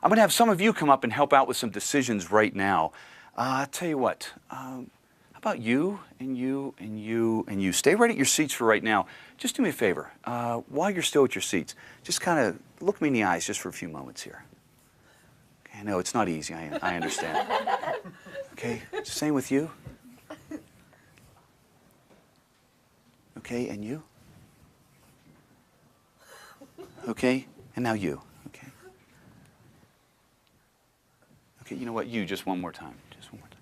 I'm going to have some of you come up and help out with some decisions right now. I'll tell you what, how about you and you and you and you? Stay right at your seats for right now. Just do me a favor. While you're still at your seats, just kind of look me in the eyes just for a few moments here. Okay, I know it's not easy, I understand. Okay, same with you. Okay, and you? Okay, and now you. Okay. Okay, you know what? You, just one more time. Just one more time.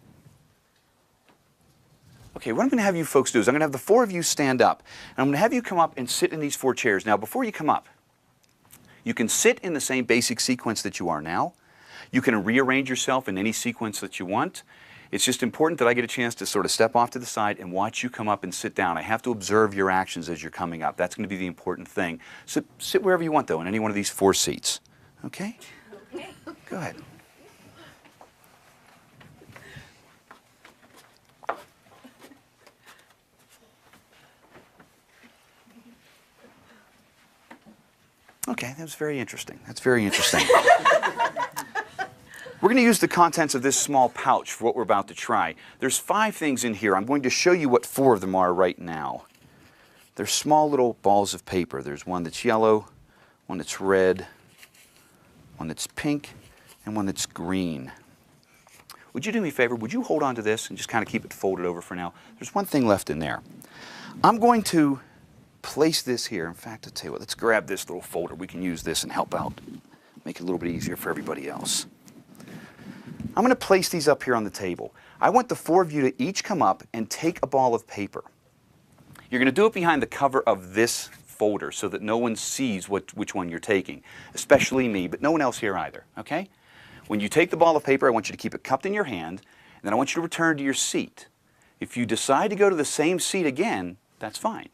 Okay, what I'm going to have you folks do is I'm going to have the four of you stand up. And I'm going to have you come up and sit in these four chairs. Now, before you come up, you can sit in the same basic sequence that you are now. You can rearrange yourself in any sequence that you want. It's just important that I get a chance to sort of step off to the side and watch you come up and sit down. I have to observe your actions as you're coming up. That's going to be the important thing. So sit wherever you want, though, in any one of these four seats. Okay? Okay. Go ahead. Okay, that was very interesting. That's very interesting. We're going to use the contents of this small pouch for what we're about to try. There's 5 things in here. I'm going to show you what 4 of them are right now. They're small little balls of paper. There's one that's yellow, one that's red, one that's pink, and one that's green. Would you do me a favor? Would you hold on to this and just kind of keep it folded over for now? There's one thing left in there. I'm going to place this here. In fact, I'll tell you what, let's grab this little folder. We can use this and help out. Make it a little bit easier for everybody else. I'm going to place these up here on the table. I want the 4 of you to each come up and take a ball of paper. You're going to do it behind the cover of this folder so that no one sees which one you're taking, especially me, but no one else here either, okay? When you take the ball of paper, I want you to keep it cupped in your hand, and then I want you to return to your seat. If you decide to go to the same seat again, that's fine.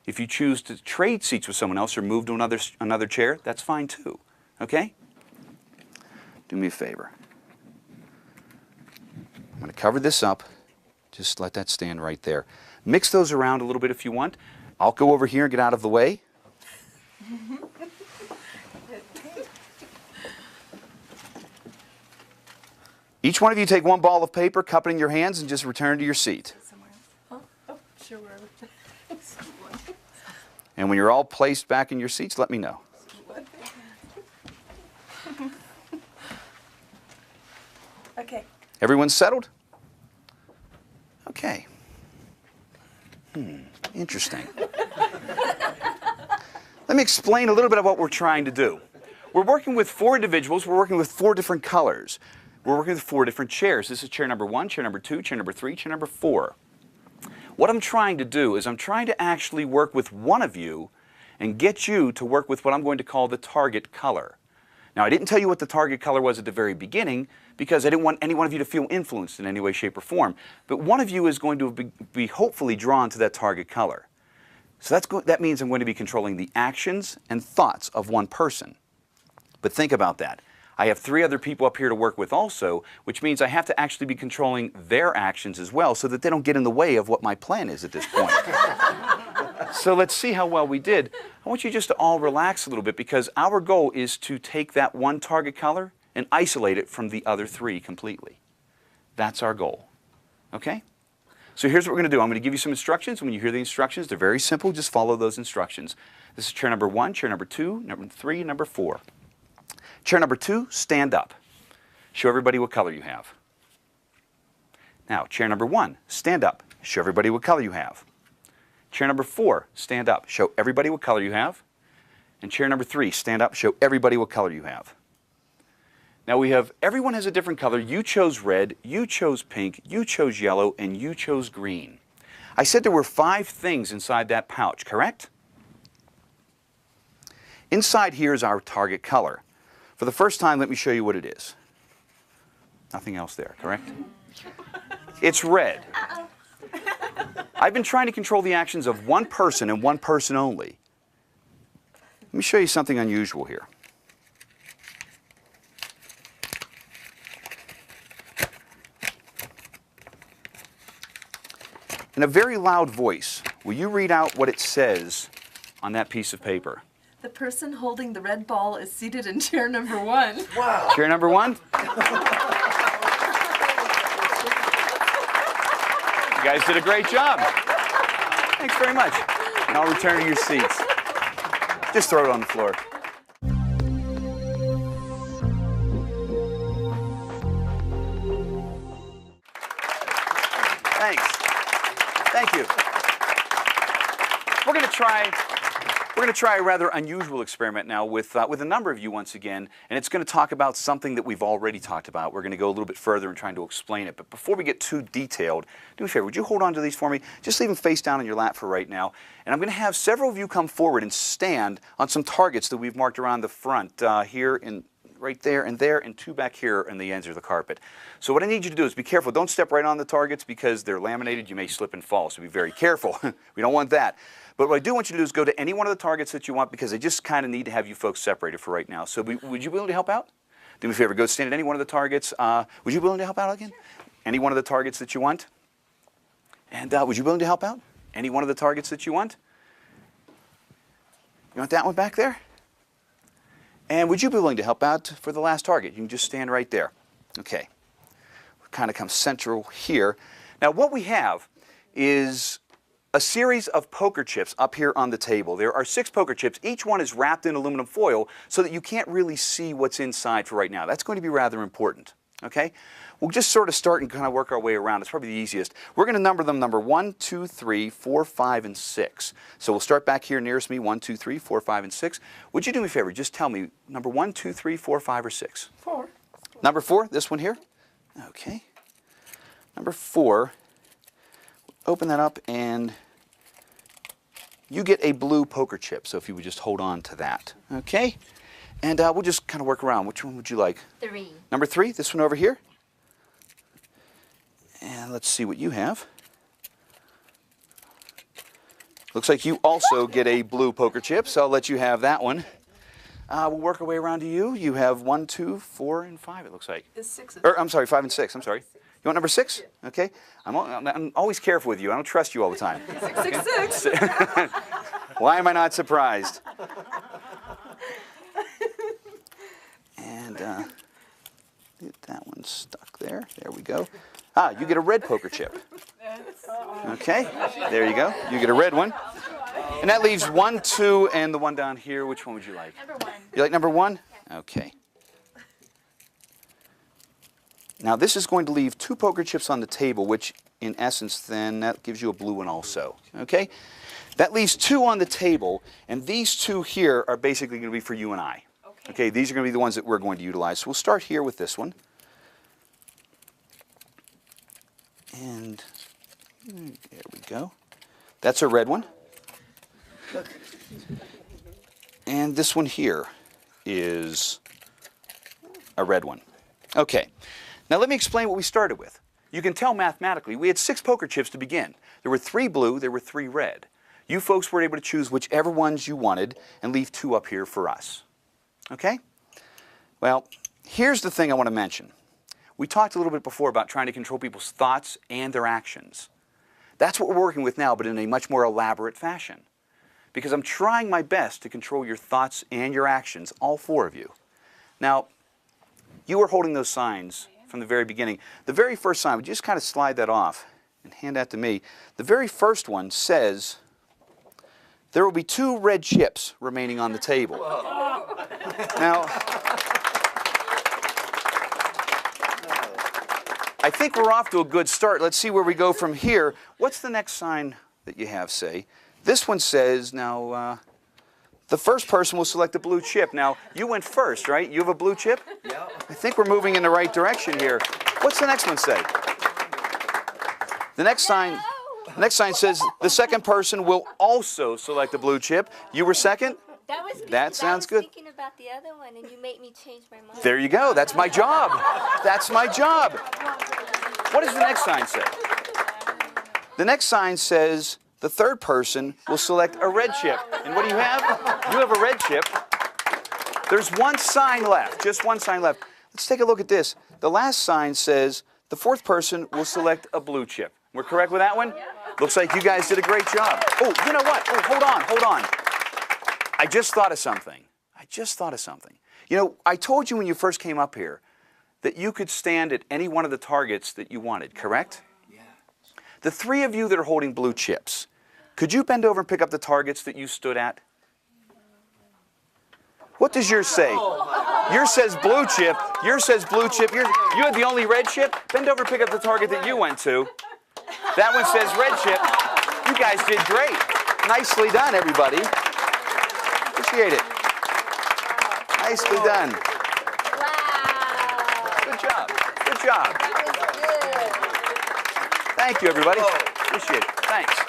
If you choose to trade seats with someone else or move to another chair, that's fine too, okay? Do me a favor. I'm going to cover this up. Just let that stand right there. Mix those around a little bit if you want. I'll go over here and get out of the way. Each one of you take one ball of paper, cup it in your hands, and just return to your seat. Oh, sure. And when you're all placed back in your seats, let me know. Okay. Everyone's settled? Okay. Interesting. Let me explain a little bit of what we're trying to do. We're working with 4 individuals. We're working with 4 different colors. We're working with 4 different chairs. This is chair number 1, chair number 2, chair number 3, chair number 4. What I'm trying to do is I'm trying to actually work with one of you and get you to work with what I'm going to call the target color. Now, I didn't tell you what the target color was at the very beginning because I didn't want any one of you to feel influenced in any way, shape, or form. But one of you is going to be hopefully drawn to that target color. So that means I'm going to be controlling the actions and thoughts of one person. But think about that. I have 3 other people up here to work with also, which means I have to actually be controlling their actions as well so that they don't get in the way of what my plan is at this point. So let's see how well we did. I want you just to all relax a little bit because our goal is to take that one target color and isolate it from the other 3 completely. That's our goal. Okay? So here's what we're going to do. I'm going to give you some instructions. When you hear the instructions, they're very simple. Just follow those instructions. This is chair number 1, chair number 2, number 3, number 4. Chair number 2, stand up. Show everybody what color you have. Now, chair number 1, stand up. Show everybody what color you have. Chair number 4, stand up. Show everybody what color you have. And chair number 3, stand up. Show everybody what color you have. Now everyone has a different color. You chose red, you chose pink, you chose yellow, and you chose green. I said there were 5 things inside that pouch, correct? Inside here is our target color. For the first time, let me show you what it is. Nothing else there, correct? It's red. I've been trying to control the actions of one person and one person only. Let me show you something unusual here. In a very loud voice, will you read out what it says on that piece of paper? The person holding the red ball is seated in chair number 1. Wow. Chair number 1. You guys did a great job. Thanks very much. And I'll return to your seats. Just throw it on the floor. Thanks. Thank you. We're going to try a rather unusual experiment now with a number of you once again, and it's going to talk about something that we've already talked about. We're going to go a little bit further in trying to explain it. But before we get too detailed, do me a favor, would you hold on to these for me? Just leave them face down in your lap for right now. And I'm going to have several of you come forward and stand on some targets that we've marked around the front here in right there, and 2 back here in the ends of the carpet. So what I need you to do is be careful. Don't step right on the targets because they're laminated. You may slip and fall, so be very careful. We don't want that. But what I do want you to do is go to any one of the targets that you want because I just kind of need to have you folks separated for right now. So would you be willing to help out? Do me a favor. Go stand at any one of the targets. Would you be willing to help out again? Any one of the targets that you want? And would you be willing to help out? Any one of the targets that you want? You want that one back there? And would you be willing to help out for the last target? You can just stand right there. Okay. We'll kind of come central here. Now what we have is a series of poker chips up here on the table. There are 6 poker chips. Each one is wrapped in aluminum foil so that you can't really see what's inside for right now. That's going to be rather important. Okay? We'll just sort of start and kind of work our way around. It's probably the easiest. We're going to number them number 1, 2, 3, 4, 5, and 6. So we'll start back here nearest me, 1, 2, 3, 4, 5, and 6. Would you do me a favor? Just tell me number 1, 2, 3, 4, 5, or 6? 4. Number 4, this one here? Okay. Number 4, open that up and you get a blue poker chip. So if you would just hold on to that. Okay? And we'll just kind of work around. Which one would you like? 3. Number 3, this one over here. And let's see what you have. Looks like you also get a blue poker chip, so I'll let you have that one. We'll work our way around to you. You have 1, 2, 4, and 5, it looks like. It's 6. I'm sorry, 5 and 6. I'm sorry. You want number 6? Okay. I'm always careful with you. I don't trust you all the time. 666. Why am I not surprised? And get that one stuck there. There we go. You get a red poker chip. Okay, there you go. You get a red one. And that leaves 1, 2, and the one down here. Which one would you like? Number 1. You like number 1? Okay. Now this is going to leave 2 poker chips on the table, which in essence then that gives you a blue one also. Okay? That leaves 2 on the table, and these 2 here are basically going to be for you and I. Okay, these are going to be the ones that we're going to utilize. So we'll start here with this one. And there we go. That's a red one. And this one here is a red one. Okay. Now let me explain what we started with. You can tell mathematically we had 6 poker chips to begin. There were 3 blue, there were 3 red. You folks were able to choose whichever ones you wanted and leave 2 up here for us. Okay? Well, here's the thing I want to mention. We talked a little bit before about trying to control people's thoughts and their actions. That's what we're working with now, but in a much more elaborate fashion. Because I'm trying my best to control your thoughts and your actions, all 4 of you. Now, you were holding those signs from the very beginning. The very first sign, would you just kind of slide that off and hand that to me? The very first one says, there will be 2 red chips remaining on the table. Now, I think we're off to a good start. Let's see where we go from here. What's the next sign that you have, say? This one says, now, the first person will select a blue chip. Now, you went first, right? You have a blue chip? Yeah. I think we're moving in the right direction here. What's the next one say? The next sign says the second person will also select a blue chip. You were second? That was good. That sounds good. I was thinking about the other one, and you made me change my mind. There you go. That's my job. That's my job. What does the next sign say? The next sign says the third person will select a red chip. And what do you have? You have a red chip. There's 1 sign left, just 1 sign left. Let's take a look at this. The last sign says the 4th person will select a blue chip. We're correct with that one? Looks like you guys did a great job. Oh, you know what? Oh, hold on. I just thought of something. You know, I told you when you first came up here that you could stand at any one of the targets that you wanted, correct? Yeah. The three of you that are holding blue chips, could you bend over and pick up the targets that you stood at? What does yours say? Yours says blue chip. Yours says blue chip. You had the only red chip? Bend over and pick up the target that you went to. That one says red chip. You guys did great. Nicely done, everybody. Appreciate it. Nicely done. Wow. Good job. Good job. That was good. Thank you, everybody. Appreciate it. Thanks.